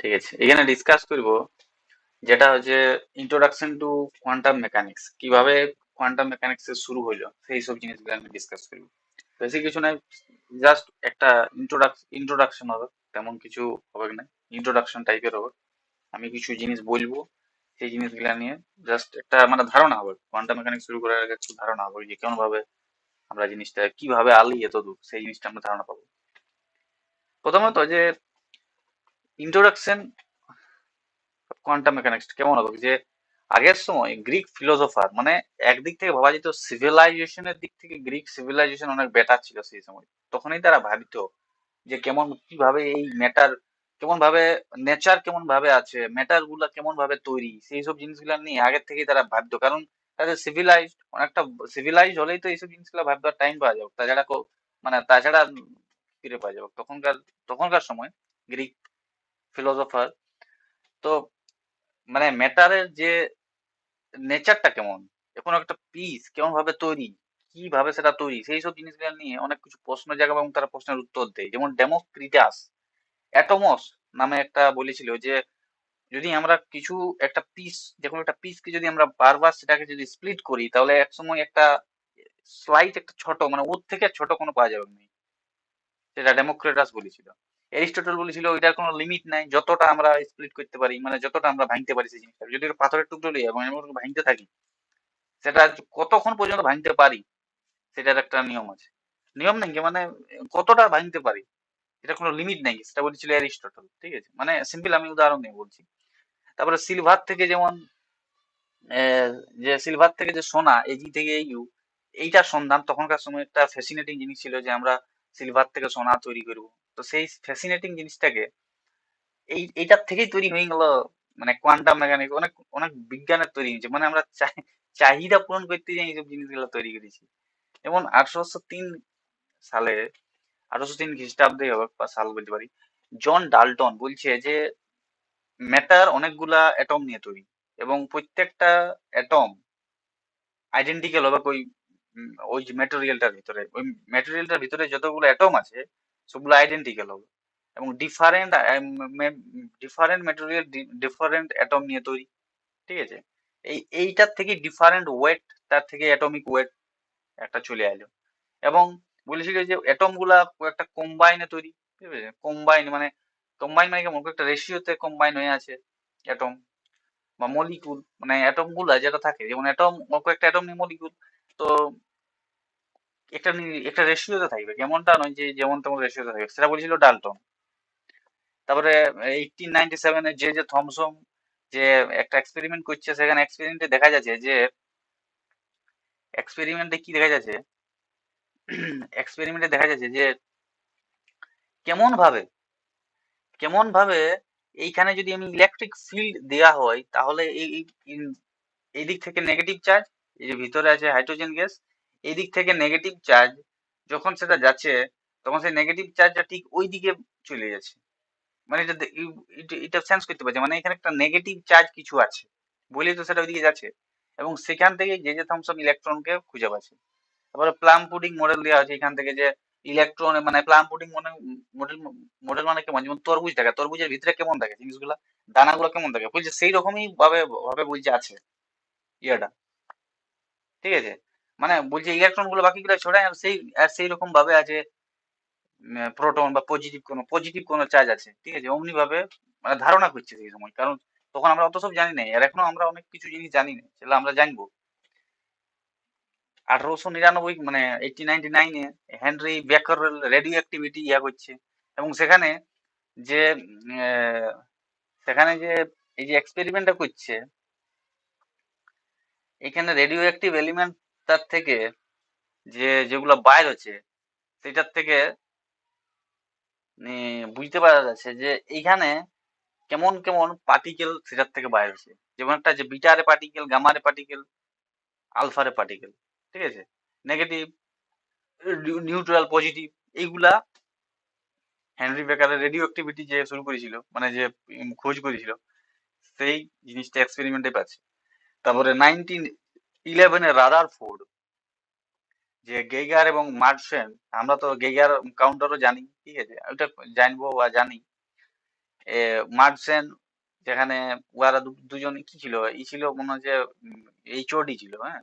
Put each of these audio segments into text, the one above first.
ঠিক আছে, এখানে ডিসকাস করব যেটা হচ্ছে ইন্ট্রোডাকশন টু কোয়ান্টাম মেকানিক্স, কিভাবে কোয়ান্টাম মেকানিক্স এর শুরু হলো সেই সব জিনিসগুলো আমি ডিসকাস করব। বেশি কিছু নাই, জাস্ট একটা ইন্ট্রোডাকশন হবে, তেমন কিছু হবে না, ইন্ট্রোডাকশন টাইপের হবে। আমি কিছু জিনিস বলবো, সেই জিনিসগুলো নিয়ে জাস্ট একটা মানে ধারণা হবে, কোয়ান্টাম মেকানিক্স শুরু করার আগে একটু ধারণা হবে যে কেমন ভাবে আমরা জিনিসটা কিভাবে আলি এত দূর, সেই জিনিসটা আমরা ধারণা পাবো। প্রথমত যে ইন্ট্রোডাকশন কোয়ান্টাম মেকানিক্স কেমন হবে, যে আগের সময় গ্রিক ফিলোসোফার মানে একদিক থেকে ভাবা যেত সিভিলাইজেশনের দিক থেকে গ্রিক সিভিলাইজেশন অনেক বেটার ছিল সেই সময়। তখনই তারা ভাবিত যে কেমন কিভাবে এই ম্যাটার কেমন ভাবে, নেচার কেমন ভাবে আছে, ম্যাটার গুলা কেমন ভাবে তৈরি, সেই সব জিনিসগুলো নিয়ে আগের থেকেই তারা ভাবতো। কারণ তাদের সিভিলাইজ অনেকটা সিভিলাইজ হলেই তো এইসব জিনিসগুলো ভাববার টাইম পাওয়া যাবে, তাছাড়া মানে তাছাড়া ফিরে পাওয়া যাবে তখনকার তখনকার সময় গ্রিক ফিলোসোফার। তো মানে ম্যাটারের যে নেচারটা কেমন, এখন একটা পিস কেমন ভাবে তৈরি, কিভাবে সেটা তৈরি, সেই সব জিনিসগুলো নিয়ে অনেক কিছু প্রশ্ন জাগে এবং তারা প্রশ্নের উত্তর দেয়। যেমন ডেমোক্রিটাস অ্যাটমস নামে একটা বলেছিল যে যদি আমরা কিছু একটা পিস, যে কোনো একটা পিসকে যদি আমরা বারবার সেটাকে যদি স্প্লিট করি তাহলে এক সময় একটা স্লাইট একটা ছোট মানে ওর থেকে ছোট কোনো পাওয়া যাবে না। সেটা ডেমোক্রিটাস বলেছিল। এরিস্টটল বলেছিল ওইটার কোনো লিমিট নাই, যতটা আমরা স্প্লিট করতে পারি মানে যতটা আমরা ভাঙতে পারি সেই জিনিসটা, যদি একটা পাথরের টুকরো লই এবং এমন ভাঙতে থাকি সেটা কতক্ষণ পর্যন্ত ভাঙতে পারি সেটার একটা নিয়ম আছে। নিয়ম নেই কি মানে কতটা ভাঙতে পারি, এটা কোনো লিমিট নেই, সেটা বলেছিল অ্যারিস্টটল। ঠিক আছে, মানে সিম্পল আমি উদাহরণ নিয়ে বলছি। তারপরে সিলভার থেকে যেমন যে সিলভার থেকে যে সোনা, এজি থেকে ইউ, এইটার সন্ধান তখনকার সময় একটা ফ্যাসিনেটিং জিনিস ছিল যে আমরা সিলভার থেকে সোনা তৈরি করব। তো সেই ফ্যাসিনেটিং জিনিসটাকে এইটার থেকেই তৈরি হয়ে গেল মানে কোয়ান্টাম মেকানিক্স, অনেক অনেক বিজ্ঞানের তৈরি হয়েছে, মানে আমরা চাহিদা পূরণ করতে যাই এইসব জিনিসগুলো তৈরি করেছি। যেমন 1803 সালে, 1803 খ্রিস্টাব্দে হবে বা সাল বলতে পারি, জন ডাল্টন বলছে যে ম্যাটার অনেকগুলা অ্যাটম নিয়ে তৈরি এবং প্রত্যেকটা অ্যাটম আইডেন্টিক্যাল হবে ওই ওই যে ম্যাটেরিয়ালটার ভিতরে, ওই ম্যাটেরিয়ালটার ভিতরে যতগুলো অ্যাটম আছে সবগুলো আইডেন্টিক্যাল হবে এবং different different material different atom নিয়ে তৈরি। ঠিক আছে, এইটার থেকে ডিফারেন্ট ওয়েট, তার থেকে অ্যাটমিক ওয়েট একটা চলে এলো এবং বলেছিল যে অ্যাটম গুলা একটা কম্বাইনে তৈরি। ঠিক আছে, কম্বাইন মানে কেমন একটা রেশিওতে কম্বাইন হয়ে আছে অ্যাটম বা মলিকুল, মানে অ্যাটম গুলা যেটা থাকে যেমন অ্যাটম, একটা অ্যাটম নিয়ে মলিকুল। তো একটা রেশিওতে থাকবে, কেমনটা নয় যে যেমন তেমন রেশিওতে থাকবে, সেটা বলেছিল ডাল্টন। তারপরে 1897-এ যে থমসন যে একটা এক্সপেরিমেন্ট করছে, সেখানে এক্সপেরিমেন্টে দেখা যাচ্ছে যে এক্সপেরিমেন্টে কি দেখা যাচ্ছে এক্সপেরিমেন্টে দেখা যাচ্ছে যে কেমন ভাবে কেমন ভাবে এইখানে যদি আমি ইলেকট্রিক ফিল্ড দেওয়া হয় তাহলে এই দিক থেকে নেগেটিভ চার্জ, এই যে ভিতরে আছে হাইড্রোজেন গ্যাস, এই দিক থেকে নেগেটিভ চার্জ যখন সেটা যাচ্ছে তখন সেই নেগেটিভ চার্জটা ঠিক ওই দিকে চলে যাচ্ছে। মানে এটা সেন্স করতে পারছে, মানে এখানে একটা নেগেটিভ চার্জ কিছু আছে বলেই তো সেটা ওইদিকে যাচ্ছে এবং সেখান থেকে যে থমসন ইলেকট্রনকে খুঁজে পাচ্ছে। তারপরে প্লাম পুডিং মডেল দেওয়া আছে এখান থেকে যে ইলেকট্রন মানে প্লাম পুডিং মডেল মডেল মানে কেমন, যেমন তরমুজ থাকে, তরমুজের ভিতরে কেমন থাকে জিনিসগুলা, দানাগুলো কেমন থাকে, বলছে সেই রকমই ভাবে ভাবে বলছে আছে ইয়েটা। ঠিক আছে, মানে বলছে ইলেকট্রন গুলো বাকিগুলো ছড়ায় আর সেই রকম ভাবে আছে প্রোটন বা পজিটিভ কোনো চার্জ আছে। ঠিক আছে, অমনি ভাবে মানে ধারণা করছে সেই সময়, কারণ তখন আমরা অত সব জানি না, আর এখনো আমরা অনেক কিছু জিনিস জানি না, সেগুলো আমরা জানবো। 1899 মানে 1899-এ হেনরি বেকারেল রেডিও অ্যাক্টিভিটি ইয়া করছে এবং সেখানে যে সেখানে যে এই যে এক্সপেরিমেন্টটা করছে, এখানে রেডিও অ্যাক্টিভ এলিমেন্ট তার থেকে যেগুলো বাইর হচ্ছে সেটার থেকে বুঝতে পারা যাচ্ছে যে এইখানে কেমন কেমন পার্টিকেল সেটার থেকে বাইর হচ্ছে। যেমন একটা যে বিটা রে পার্টিকেল, গামা রে পার্টিকেল, আলফা রে পার্টিকেল। ঠিক আছে, নেগেটিভ, নিউট্রাল, পজিটিভ, এইগুলা হেনরি বেকারের রেডিও অ্যাক্টিভিটি যে শুরু করেছিল মানে যে খোঁজ করেছিল সেই জিনিসটা এক্সপেরিমেন্টে পাচ্ছে। তারপরে 1911-এ রাদারফোর্ড যে গেইগার এবং মার্শান, আমরা তো গেইগার কাউন্টারও জানি, ঠিক আছে, ওটা জানবো বা জানি। মার্ডসেন, যেখানে ওরা দুজন কি ছিল, ছিল মনে হয় যে এইচওডি ছিল, হ্যাঁ,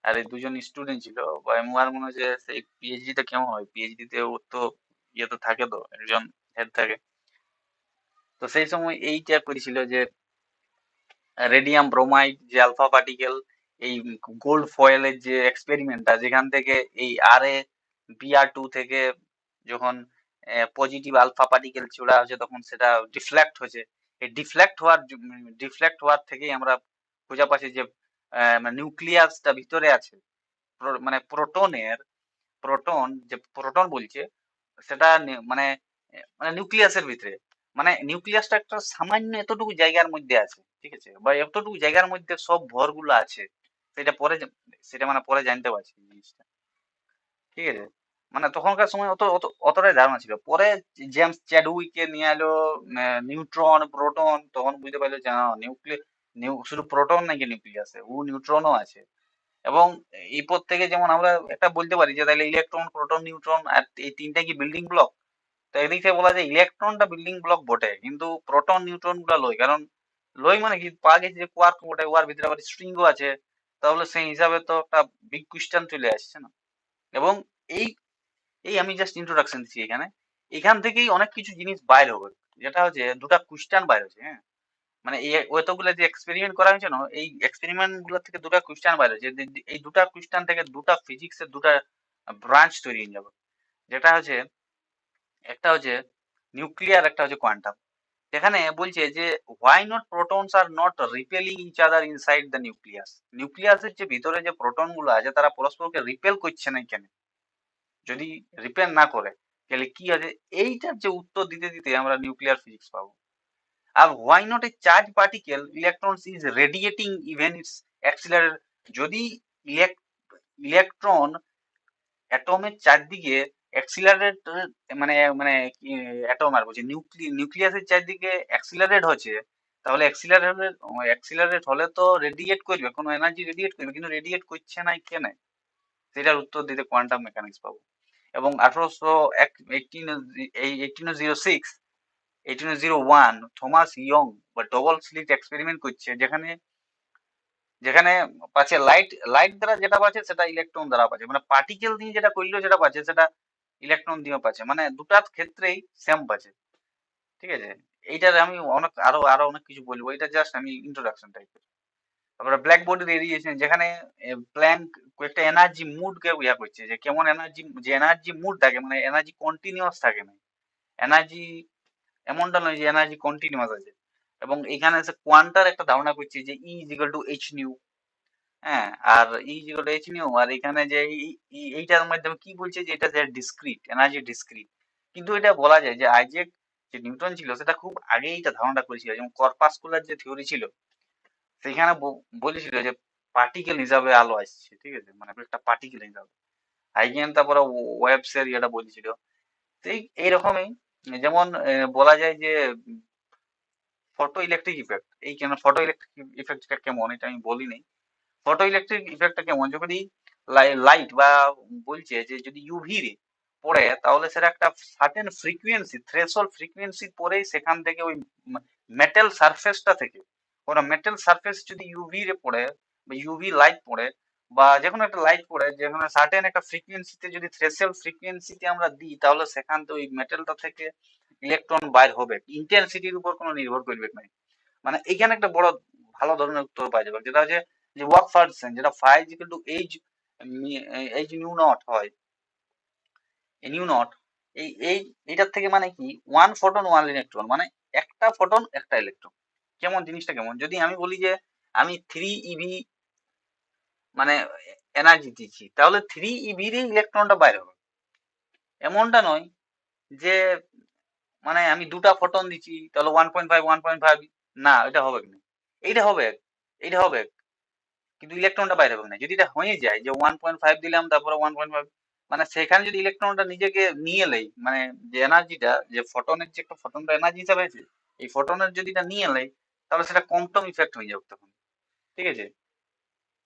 আর এই দুজন স্টুডেন্ট ছিল। বা ওর মনে হয় যে সেই পিএইচডি টা কেমন হয়, পিএইচডি তে ওর তো ইয়ে তো থাকে, তো একজন হেড থাকে। তো সেই সময় এইটা করেছিল যে রেডিয়াম ব্রোমাইড যে আলফা পার্টিকেল, এই গোল্ড ফয়েলের যে এক্সপেরিমেন্টটা, যেখান থেকে এই Br2 থেকে যখন পজিটিভ আলফা পার্টিকেল ছোড়া হচ্ছে তখন সেটা ডিফ্লেক্ট হচ্ছে। এই ডিফ্লেক্ট হওয়ার থেকেই আমরা খোঁজা পাচ্ছি যে নিউক্লিয়াসটা ভিতরে আছে, মানে প্রোটন যে প্রোটন বলছে সেটা মানে নিউক্লিয়াসের ভিতরে, মানে নিউক্লিয়াসটা একটা সামান্য এতটুকু জায়গার মধ্যে আছে, ঠিক আছে, বা এতটুকু জায়গার মধ্যে সব ভরগুলো আছে। সেটা পরে সেটা মানে পরে জানতে পারছি জিনিসটা, ঠিক আছে। মানে তখনকার সময় অতটাই ধারণা ছিল। পরে জেমস চ্যাডউইকে নিয়ে এলো নিউট্রন প্রোটন, তখন বুঝতে পারলো যে শুধু প্রোটন নাকি নিউক্লিয়াসে ও নিউট্রনও আছে। এবং এই পর থেকে যেমন আমরা একটা বলতে পারি যে তাহলে ইলেকট্রন প্রোটন নিউট্রন আর এই তিনটা কি বিল্ডিং ব্লক। তো এদিক থেকে বলা যায় ইলেকট্রনটা বিল্ডিং ব্লক বটে, কিন্তু প্রোটন নিউট্রন গুলা লই, কারণ লই মানে কি পাওয়া গেছে যে কোয়ার্ক বটে, ওয়ার ভিতরে আবার স্ট্রিংও আছে। তাহলে সেই হিসাবে তো একটা বিগ কোয়েশ্চেন চলে আসছে না। এবং এই এই আমি জাস্ট ইন্ট্রোডাকশন দিচ্ছি এখানে, এখান থেকেই অনেক কিছু জিনিস বাইর হবে, যেটা হচ্ছে দুটা কোয়েশ্চেন বাইর হচ্ছে, হ্যাঁ। মানে এই অতগুলো যে এক্সপেরিমেন্ট করা হয়েছে না, এই এক্সপেরিমেন্ট গুলো থেকে দুটা কোয়েশ্চেন বাইর হয়েছে, এই দুটা কোয়েশ্চেন থেকে দুটা ফিজিক্সের দুটা ব্রাঞ্চ তৈরি হয়ে যাবে। যেটা হচ্ছে, একটা হচ্ছে নিউক্লিয়ার, একটা হচ্ছে কোয়ান্টাম। এখানে বলছে যে why not protons are not repelling each other inside the nucleus. নিউক্লিয়াসের যে ভিতরে যে প্রোটন গুলো আছে তারা পরস্পরকে রিপেল করছে না কেন? যদি রিপেল না করে তাহলে কি আছে? এইটার যে উত্তর দিতে দিতে আমরা নিউক্লিয়ার ফিজিক্স পাবো। আর why not a charge particle electrons is radiating even it's accelerate. যদি ইলেকট্রন অ্যাটমের চারদিকে অ্যাক্সিলারেট, মানে মানে অ্যাটম আর বলছি নিউক্লিয়াসের চারদিকে অ্যাক্সিলারেট হচ্ছে, তাহলে অ্যাক্সিলারেট হলে তো রেডিয়েট করবে, কোনো এনার্জি রেডিয়েট করবে, কিন্তু রেডিয়েট করছে না কেন? সেটার উত্তর দিতে কোয়ান্টাম মেকানিক্স পাবো। এবং 1801 থমাস ইয়ং বা ডবল স্লিট এক্সপেরিমেন্ট করছে, যেখানে যেখানে পাচ্ছে লাইট, লাইট দ্বারা যেটা পাচ্ছে সেটা ইলেকট্রন দ্বারা পাচ্ছে, মানে পার্টিকেল দিয়ে যেটা করলো যেটা পাচ্ছে সেটা ইলেকট্রন দিয়েও পাচ্ছে, মানে দুটার ক্ষেত্রেই সেম পাচ্ছে, ঠিক আছে। এইটার আমি অনেক আরো আরো অনেক কিছু বলবো, এটা জাস্ট আমি ইন্ট্রোডাকশন টাইপের। তারপরে ব্ল্যাক বডি রেডিয়েশন, যেখানে প্ল্যাঙ্ক একটা এনার্জি মুড কে ইয়া করছে, যে কেমন এনার্জি, যে এনার্জি মুড থাকে, মানে এনার্জি কন্টিনিউয়াস থাকে না, এনার্জি এমনটা নয় যে এনার্জি কন্টিনিউয়াস আছে। এবং এখানে সে কোয়ান্টার একটা ধারণা করছে যে E is equal to H nu, হ্যাঁ। আর E is equal to H nu, আর এখানে যে এইটার মাধ্যমে কি বলছে যে এটা যে ডিসক্রিট এনার্জি, ডিসক্রিট। কিন্তু এটা বলা যায় যে আইজ্যাক যে নিউটন ছিল সেটা খুব আগে এটা ধারণাটা করেছিল, যেমন কর্পাসকুলার যে থিওরি ছিল সেখানে বলেছিল যে পার্টিকেল হিসাবে আলো আসছে, ঠিক আছে, মানে একটা পার্টিকেল হিসাবে। হাইগেন তারপরে ওয়েবস এর এটা বলেছিল। তো এইরকমই, যেমন বলা যায় যে ফটো ইলেকট্রিক ইফেক্ট, এই কেন ফটো ইলেকট্রিক ইফেক্টটা কেমন এটা আমি বলিনি। ফটো ইলেকট্রিক ইফেক্টটা কেমন, যখন লাইট বা বলছে যে যদি ইউভি রে পড়ে তাহলে সেটা একটা সার্টেন ফ্রিকোয়েন্সি, থ্রেশহোল্ড ফ্রিকোয়েন্সি পরেই সেখান থেকে ওই মেটাল সারফেসটা থেকে, ওরা মেটাল সারফেস যদি ইউভি রে পড়ে বা ইউভি লাইট পড়ে বা যে কোনো একটা লাইট পড়ে, যেখানে সার্টেন একটা ফ্রিকোয়েন্সিতে যদি থ্রেশহোল্ড ফ্রিকোয়েন্সিতে আমরা দিই তাহলে সেখান থেকে ওই মেটালটা থেকে ইলেকট্রন বাইর হবে, ইন্টেন্সিটির উপর কোনো নির্ভর করবে না। মানে এখানে একটা বড় ভালো ধরনের উত্তর পাওয়া যাবে, যেটা হচ্ছে যে ওয়ার্ক ফাংশন, যেটা ফাই equal to h h nu nought হয়, এই নিউ নট, এই এইটার থেকে মানে কি ওয়ান ফোটন ওয়ান ইলেকট্রন, মানে একটা ফোটন একটা ইলেকট্রন। কেমন জিনিসটা কেমন, যদি আমি বলি যে আমি 3 ইভি মানে এনার্জি দিচ্ছি, তাহলে 3 ইভির ইলেকট্রনটা বাইরে হবে। এমনটা নয় যে মানে আমি দুটা ফোটন দিচ্ছি তাহলে 1.5 1.5, না এটা হবে না। এইটা হবে, এইটা হবে, কিন্তু ইলেকট্রনটা বাইরে হবে না। যদি এটা হয়ে যায় যে 1.5 দিলাম তারপরে 1.5, মানে সেখানে যদি ইলেকট্রনটা নিজেকে নিয়ে এলেই, মানে যে এনার্জিটা, যে ফোটনের যে একটা ফোটনটা এনার্জি হিসাবে আছে, এই ফোটনের যদি এটা নিয়ে এলেই তাহলে সেটা কোয়ান্টাম ইফেক্ট হয়ে যাবে তখন, ঠিক আছে,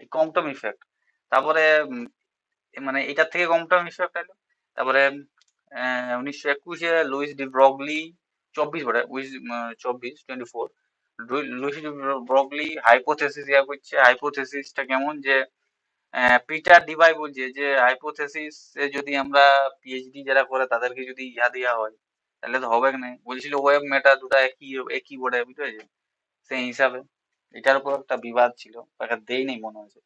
এই কোয়ান্টাম ইফেক্ট। তারপরে মানে এটার থেকে কোয়ান্টাম ইফেক্ট এলো। তারপরে 1921-এ লুইস ডি ব্রগলি 24 বটে, 24 লুইস ব্রগলি হাইপোথেসিস ইয়া করছে। হাইপোথেসিসটা কেমন যে পিটার ডিভাই বলছে যে হাইপোথেসিস যদি আমরা পিএইচডি যারা করে তাদেরকে যদি ইয়া দেওয়া হয় তাহলে তো হবে না। বলছিল ওয়েব মেটা দুটা একই একই বটে, বুঝতে পেরেছি। সেই হিসাবে এটার উপর একটা বিবাদ ছিল, তাকে দেই নেই মনে হয়েছে।